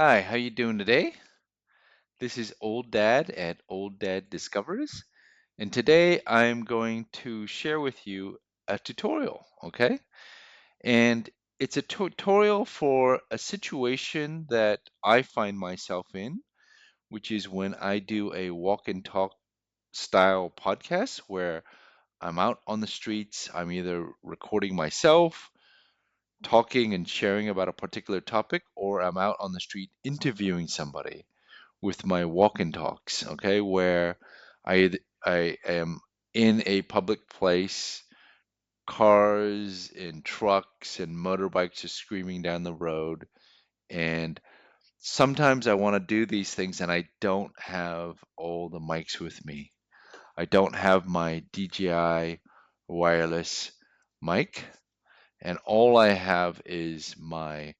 Hi, how you doing today? This is Old Dad at Old Dad Discovers, and today I'm going to share with you a tutorial, okay? And it's a tutorial for a situation that I find myself in, which is when I do a walk and talk style podcast where I'm out on the streets, I'm either recording myself, talking and sharing about a particular topic, or I'm out on the street interviewing somebody with my walk and talks, okay, where I am in a public place, cars and trucks and motorbikes are screaming down the road, and sometimes I want to do these things and I don't have all the mics with me. I don't have my DJI wireless mic, and all I have is my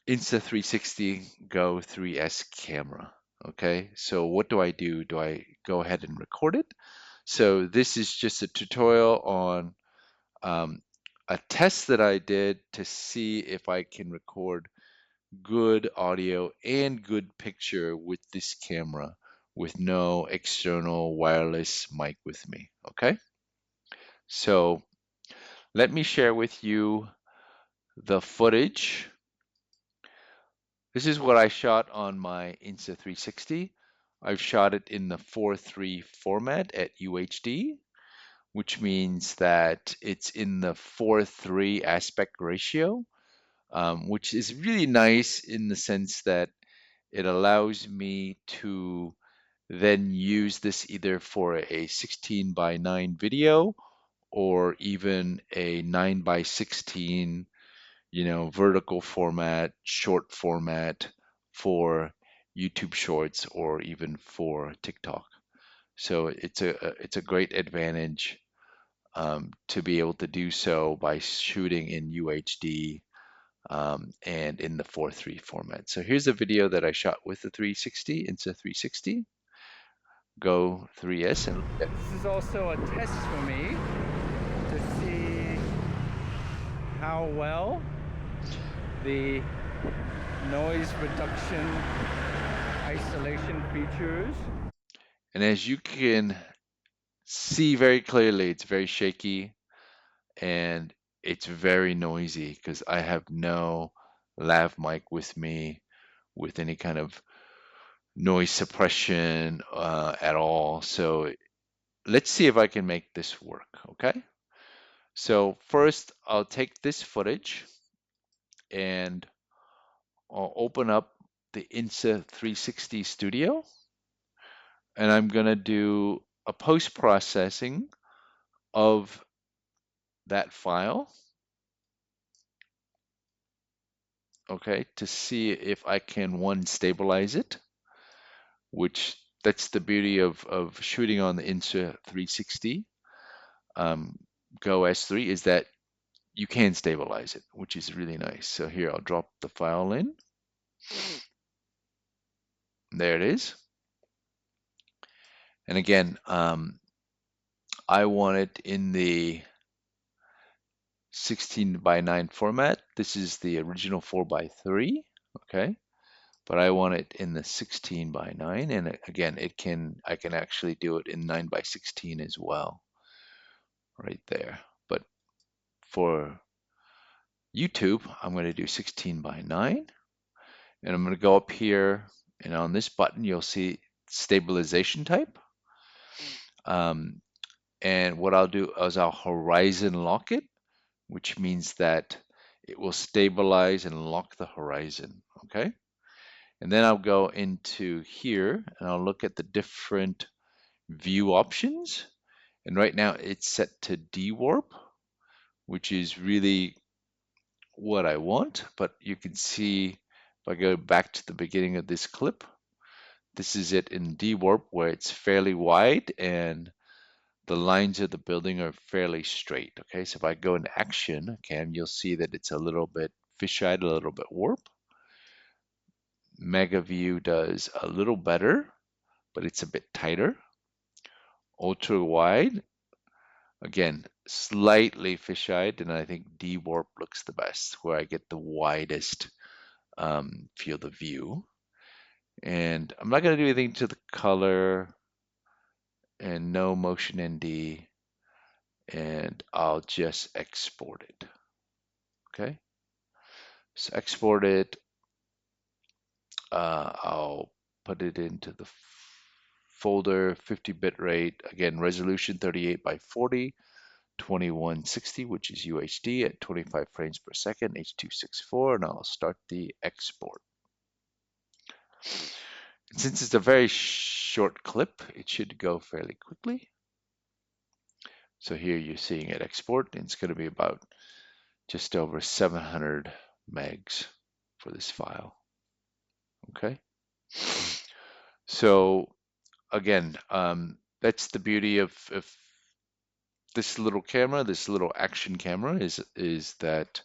Insta360 Go 3S camera. Okay, so what do I do? Do I go ahead and record it? So this is just a tutorial on um, a test that I did to see if I can record good audio and good picture with this camera with no external wireless mic with me. Okay, so let me share with you the footage. This is what I shot on my Insta360. I've shot it in the 4:3 format at UHD, which means that it's in the 4:3 aspect ratio, which is really nice in the sense that it allows me to then use this either for a 16 by 9 video or even a 9 by 16 vertical format, short format for YouTube Shorts or even for TikTok. So it's a great advantage to be able to do so by shooting in UHD and in the 4:3 format. So here's a video that I shot with the 360, Insta360 Go 3S, and This is also a test for me to see how well the noise reduction isolation features. and as you can see very clearly, it's very shaky and it's very noisy because I have no lav mic with me with any kind of noise suppression at all. So let's see if I can make this work, okay? So first, I'll take this footage and I'll open up the Insta360 Studio, and I'm gonna do a post-processing of that file, okay, to see if I can, one, stabilize it, which that's the beauty of shooting on the Insta360 Go S3 is that you can stabilize it, which is really nice. So here, I'll drop the file in. There it is. And again, I want it in the 16 by 9 format. This is the original 4 by 3, okay? But I want it in the 16 by 9, and again, I can actually do it in 9 by 16 as well, right there. But for YouTube, I'm going to do 16 by 9, and I'm going to go up here, and on this button, you'll see stabilization type. Um, and what I'll do is I'll horizon lock it, which means that it will stabilize and lock the horizon, okay? And then I'll go into here and I'll look at the different view options. And right now it's set to dewarp, which is really what I want. But you can see if I go back to the beginning of this clip, this is it in dewarp where it's fairly wide and the lines of the building are fairly straight. Okay, so if I go into action, Cam, you'll see that it's a little bit fisheye, a little bit warp. Mega View does a little better, but it's a bit tighter. Ultra wide, again, slightly fisheyed, and I think D warp looks the best, where I get the widest field of view. And I'm not going to do anything to the color and no motion ND, and I'll just export it. Okay, so export it. I'll put it into the folder 50 bit rate. Again, resolution 38 by 40, 2160, which is UHD at 25 frames per second, H.264, and I'll start the export. And since it's a very short clip, it should go fairly quickly. So here you're seeing it export, and it's going to be about just over 700 megs for this file. Okay. So again, that's the beauty of this little camera, this little action camera, is that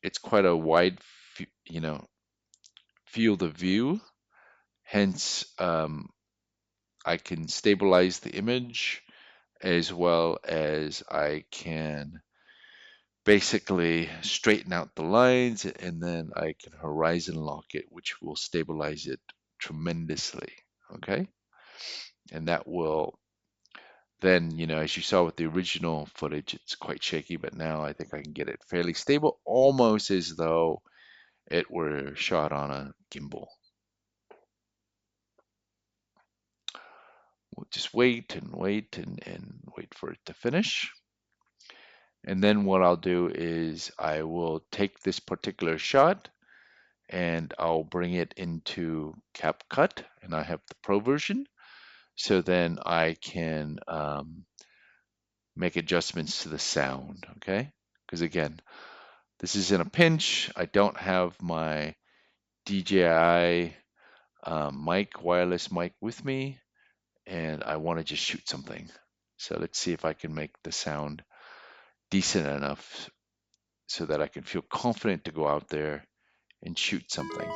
it's quite a wide, field of view. Hence, I can stabilize the image as well as I can basically straighten out the lines, and then I can horizon lock it, which will stabilize it tremendously. Okay. And that will then, as you saw with the original footage, it's quite shaky, but now I think I can get it fairly stable, almost as though it were shot on a gimbal. We'll just wait and wait and wait for it to finish. And then what I'll do is I will take this particular shot and I'll bring it into CapCut, and I have the Pro version. So then I can make adjustments to the sound, okay? Because again, this is in a pinch. I don't have my DJI mic, wireless mic with me, and I want to just shoot something. So let's see if I can make the sound decent enough so that I can feel confident to go out there and shoot something.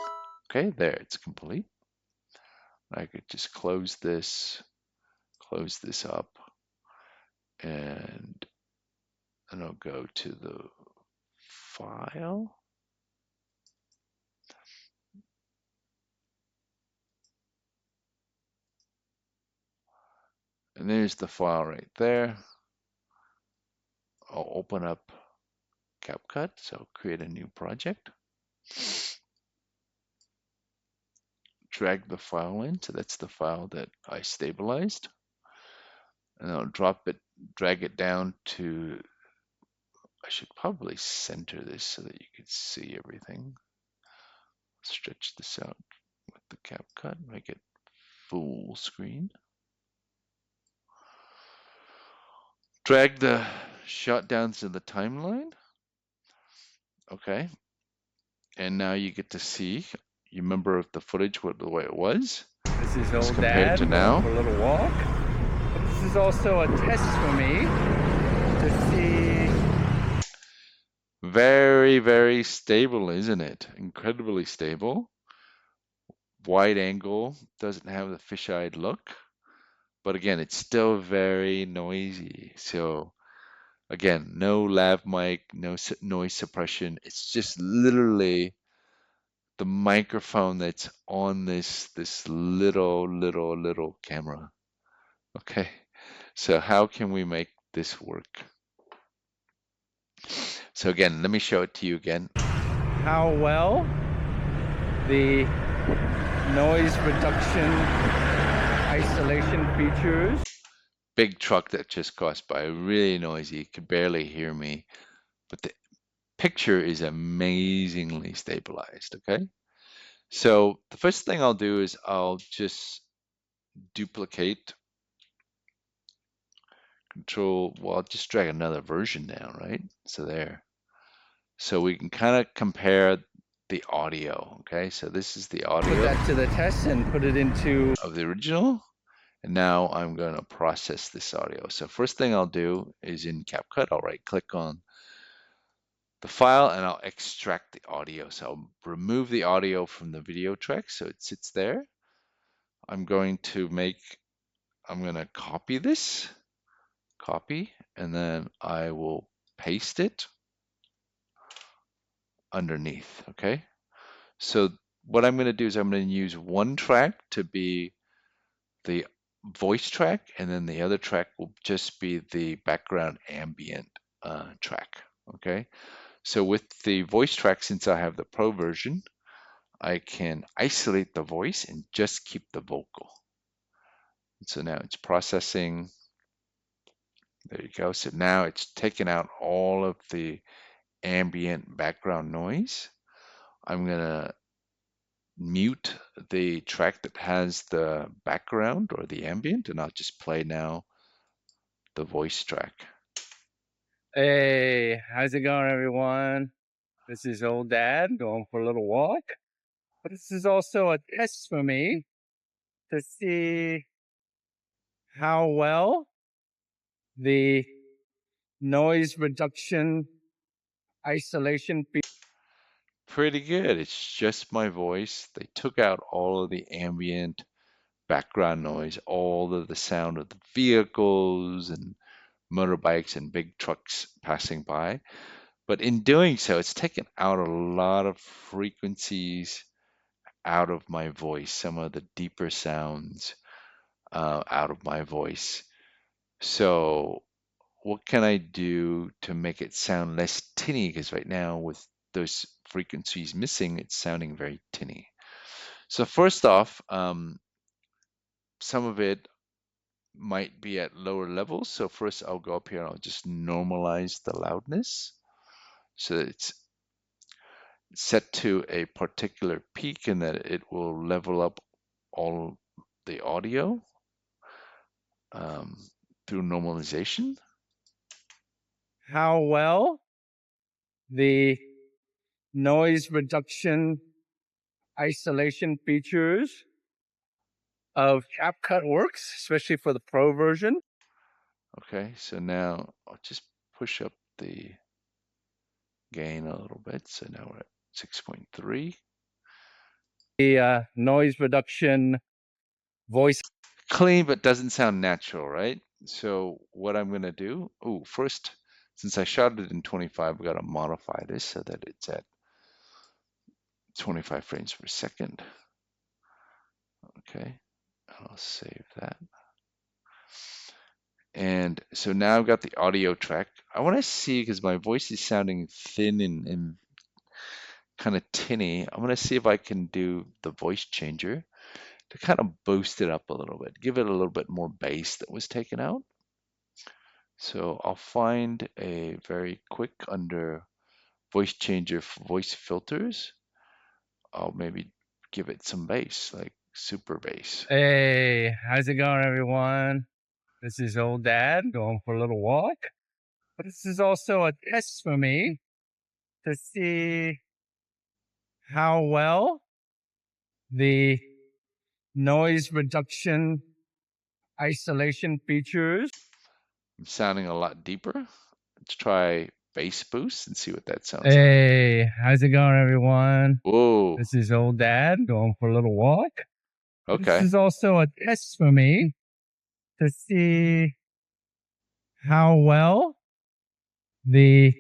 Okay, there, it's complete. I could just close this up, and then I'll go to the file. And there's the file right there. I'll open up CapCut, so create a new project. Drag the file in, so that's the file that I stabilized. And I'll drag it down to, I should probably center this so that you can see everything. Stretch this out with the CapCut, make it full screen. Drag the shot down to the timeline. Okay. And now you get to see, you remember the footage, the way it was. This is As old compared Dad to going now. for a little walk. But this is also a test for me to see. Very, very stable, isn't it? Incredibly stable. Wide angle, doesn't have the fisheye look. But again, it's still very noisy. So again, no lav mic, no noise suppression. It's just literally the microphone that's on this little camera. Okay, so how can we make this work? So again, let me show it to you again. How well the noise reduction isolation features. Big truck that just crossed by, really noisy, you could barely hear me, but the picture is amazingly stabilized, okay? So the first thing I'll do is I'll just duplicate, well, I'll just drag another version down, right? So there. So we can kind of compare the audio, okay? So this is the audio. Put that to the test and put it into of the original. And now I'm going to process this audio. So first thing I'll do is in CapCut, I'll right click on the file and I'll extract the audio. So I'll remove the audio from the video track so it sits there. I'm going to copy this, and then I will paste it. underneath, okay? So what I'm going to do is I'm going to use one track to be the voice track, and then the other track will just be the background ambient track, okay? So with the voice track, since I have the pro version, I can isolate the voice and just keep the vocal. So now it's processing. There you go. So now it's taken out all of the ambient background noise. I'm going to mute the track that has the background or the ambient, and I'll just play now the voice track. Hey, how's it going, everyone? This is old dad going for a little walk. But this is also a test for me to see how well the noise reduction isolation Pretty good. It's just my voice. They took out all of the ambient background noise, all of the sound of the vehicles and motorbikes and big trucks passing by. But in doing so, it's taken out a lot of frequencies out of my voice, some of the deeper sounds out of my voice. So, what can I do to make it sound less tinny? Because right now, with those frequencies missing, it's sounding very tinny. So, first off, some of it might be at lower levels. So, first, I'll go up here and I'll just normalize the loudness. So, it's set to a particular peak and that it will level up all the audio um, through normalization. how well the noise reduction isolation features of CapCut works, especially for the pro version. Okay, so now I'll just push up the gain a little bit. So now we're at 6.3. The noise reduction voice. Clean, but doesn't sound natural, right? So what I'm going to do, oh, first, since I shot it in 25, we got to modify this so that it's at 25 frames per second. Okay, I'll save that. And so now I've got the audio track. I want to see, because my voice is sounding thin and kind of tinny, I'm going to see if I can do the voice changer to kind of boost it up a little bit, give it a little bit more bass that was taken out. So I'll find a very quick under voice changer voice filters. I'll maybe give it some bass, like super bass. Hey, how's it going, everyone? This is old dad going for a little walk. But this is also a test for me to see how well the noise reduction isolation features. I'm sounding a lot deeper. Let's try bass boost and see what that sounds like. Hey, how's it going, everyone? Whoa, This is old dad going for a little walk. But this okay. is also a test for me to see how well the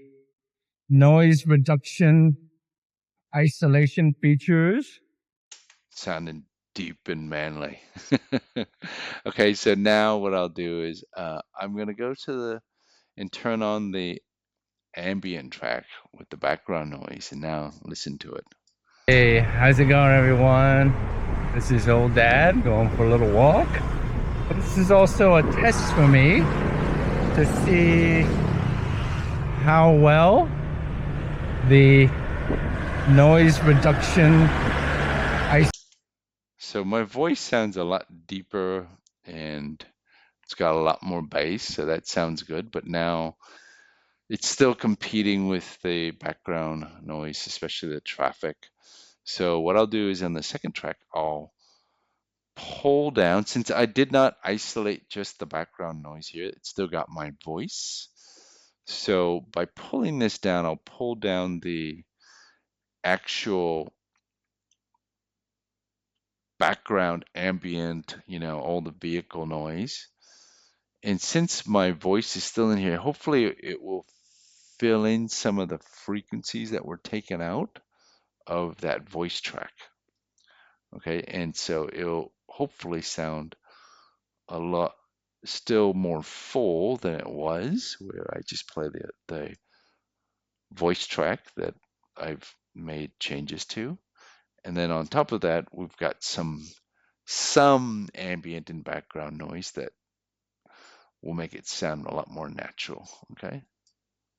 noise reduction isolation features. Sounding deep and manly. Okay, so now what I'll do is I'm gonna go to the and turn on the ambient track with the background noise, and now listen to it. Hey, how's it going, everyone? This is old dad going for a little walk. But this is also a test for me to see how well the noise reduction. So my voice sounds a lot deeper and it's got a lot more bass, so that sounds good. But now it's still competing with the background noise, especially the traffic. So what I'll do is on the second track, I'll pull down, since I did not isolate just the background noise here, it still got my voice. So by pulling this down, I'll pull down the actual background ambient, all the vehicle noise. And since my voice is still in here, hopefully it will fill in some of the frequencies that were taken out of that voice track. Okay, and so it'll hopefully sound a lot still more full than it was, where I just play the voice track that I've made changes to. And then on top of that, we've got some ambient and background noise that will make it sound a lot more natural. Okay.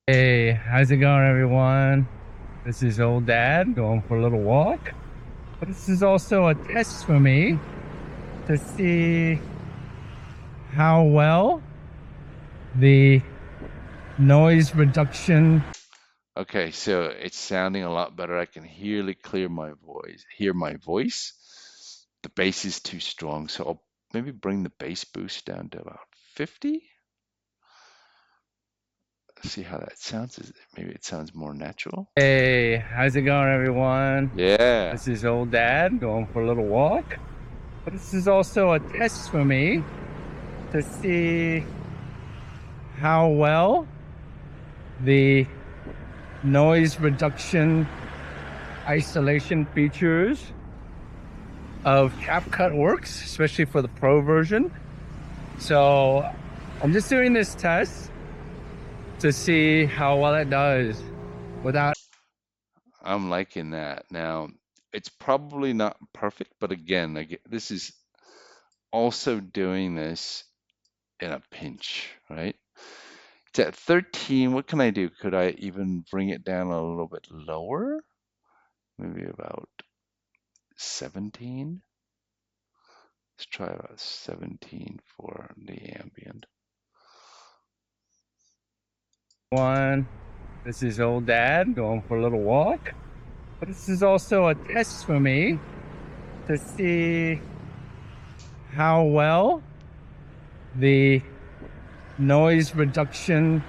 Hey, how's it going, everyone? This is old dad going for a little walk. But this is also a test for me to see how well the noise reduction. Okay, so it's sounding a lot better. I can hear my voice. The bass is too strong, so I'll maybe bring the bass boost down to about 50. See how that sounds. Maybe it sounds more natural. Hey, how's it going, everyone? Yeah. This is old dad going for a little walk. But this is also a test for me to see how well the noise reduction isolation features of CapCut works, especially for the Pro version. So I'm just doing this test to see how well it does without. I'm liking that. Now, it's probably not perfect, but again, this is also doing this in a pinch, right? It's at 13. What can I do? Could I even bring it down a little bit lower? Maybe about 17. Let's try about 17 for the ambient. One, this is old dad going for a little walk. But this is also a test for me to see how well the noise reduction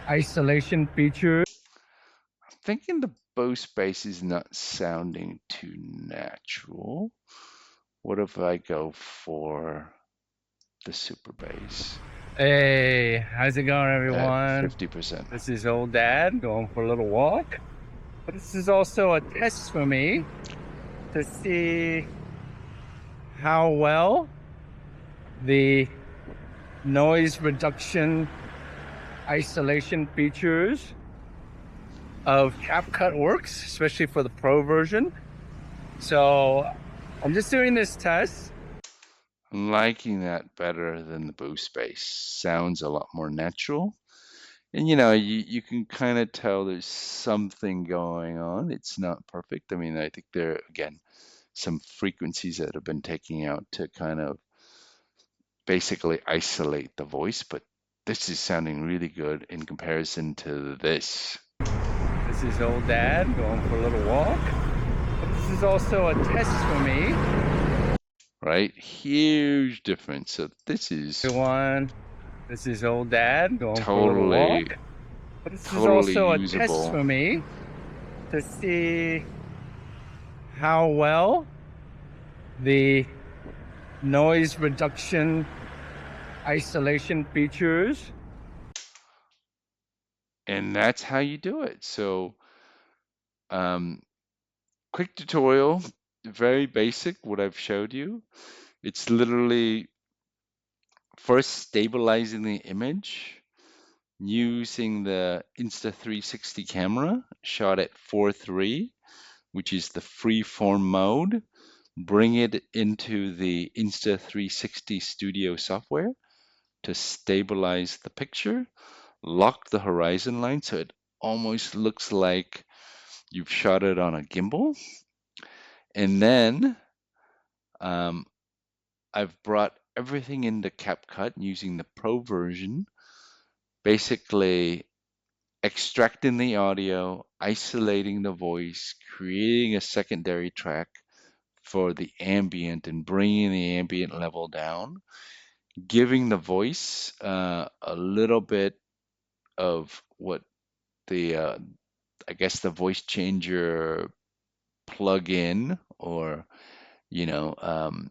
isolation feature. I'm thinking the Bose bass is not sounding too natural. What if I go for the super bass Hey, how's it going, at everyone? 50%? This is old dad going for a little walk. But this is also a test for me to see how well the noise reduction isolation features of CapCut works, especially for the Pro version. So I'm just doing this test. I'm liking that better than the Bose bass. Sounds a lot more natural. And you can kind of tell there's something going on. It's not perfect. I mean, I think there are, again, some frequencies that have been taken out to kind of basically isolate the voice, but this is sounding really good in comparison to this. This is old dad going for a little walk. But this is also a test for me. Right? Huge difference. So this is Everyone, this is old dad going for a little totally, walk. But this is totally also a test usable. for me to see how well the noise reduction isolation features. And that's how you do it. So, um, quick tutorial, very basic, what I've showed you. It's literally first stabilizing the image using the Insta360 camera shot at 4:3, which is the freeform mode. Bring it into the Insta360 Studio software to stabilize the picture. Lock the horizon line so it almost looks like you've shot it on a gimbal. And then um, I've brought everything into CapCut using the Pro version, basically extracting the audio, isolating the voice, creating a secondary track for the ambient and bringing the ambient level down, giving the voice a little bit of what I guess the voice changer plug-in or you know um,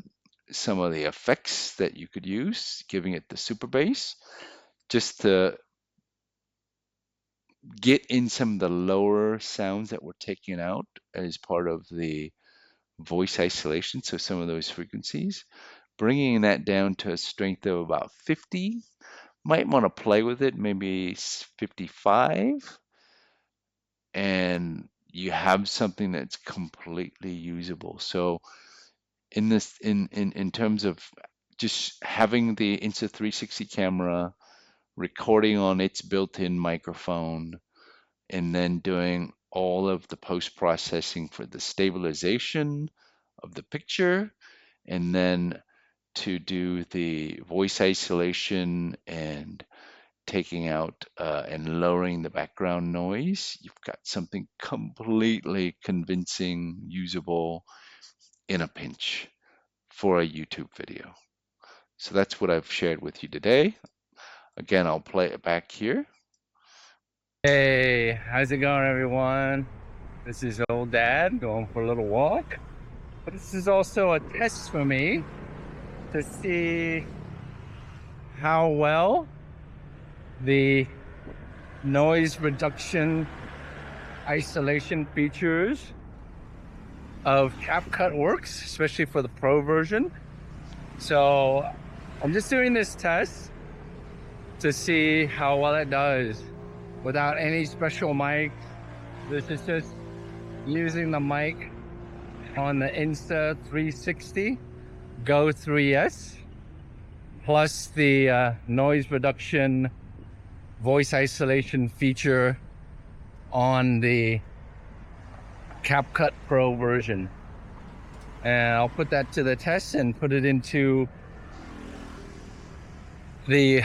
some of the effects that you could use, giving it the super bass just to get in some of the lower sounds that were taken out as part of the voice isolation, so some of those frequencies, bringing that down to a strength of about 50. Might want to play with it, maybe 55, and you have something that's completely usable. So in terms of just having the Insta360 camera recording on its built-in microphone and then doing all of the post-processing for the stabilization of the picture, and then to do the voice isolation and taking out and lowering the background noise, you've got something completely convincing, usable in a pinch for a YouTube video. So that's what I've shared with you today. Again, I'll play it back here. Hey, how's it going, everyone? This is old dad going for a little walk. But this is also a test for me to see how well the noise reduction isolation features of CapCut works, especially for the Pro version. So I'm just doing this test to see how well it does without any special mic. This is just using the mic on the Insta360 Go 3S plus the noise reduction voice isolation feature on the CapCut Pro version. And I'll put that to the test and put it into the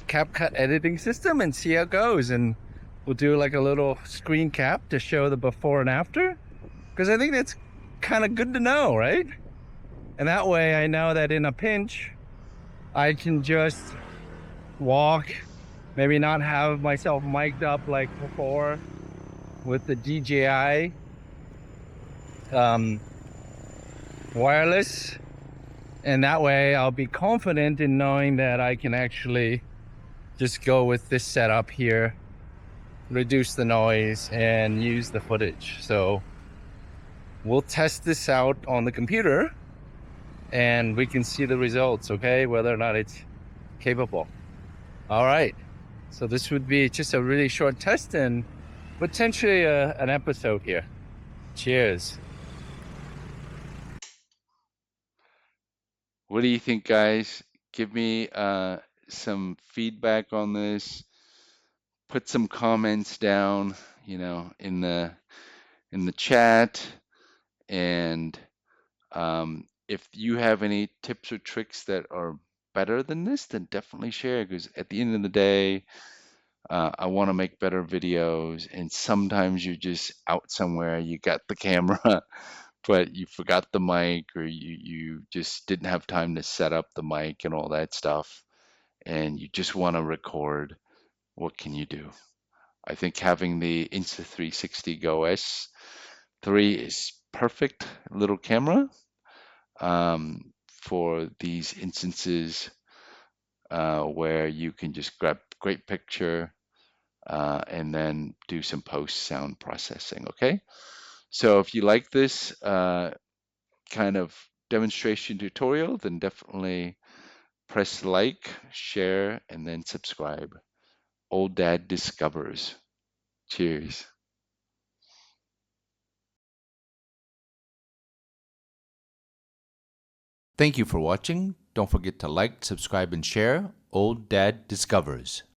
CapCut editing system and see how it goes. And we'll do like a little screen cap to show the before and after, because I think that's kind of good to know, right? And that way I know that in a pinch I can just walk, maybe not have myself mic'd up like before with the DJI wireless, and that way I'll be confident in knowing that I can actually just go with this setup here, reduce the noise and use the footage. So we'll test this out on the computer and we can see the results, okay, whether or not it's capable. All right, so this would be just a really short test and potentially an episode here. Cheers. What do you think, guys? Give me some feedback on this. Put some comments down, in the chat, and if you have any tips or tricks that are better than this, then definitely share. Because at the end of the day, I want to make better videos, and sometimes you're just out somewhere, you got the camera, but you forgot the mic, or you just didn't have time to set up the mic and all that stuff, and you just want to record. What can you do? I think having the Insta360 Go S3 is perfect little camera for these instances where you can just grab great picture and then do some post sound processing. Okay, so if you like this kind of demonstration tutorial, then definitely press like, share, and then subscribe. Old Dad Discovers. Cheers. Thank you for watching. Don't forget to like, subscribe, and share. Old Dad Discovers.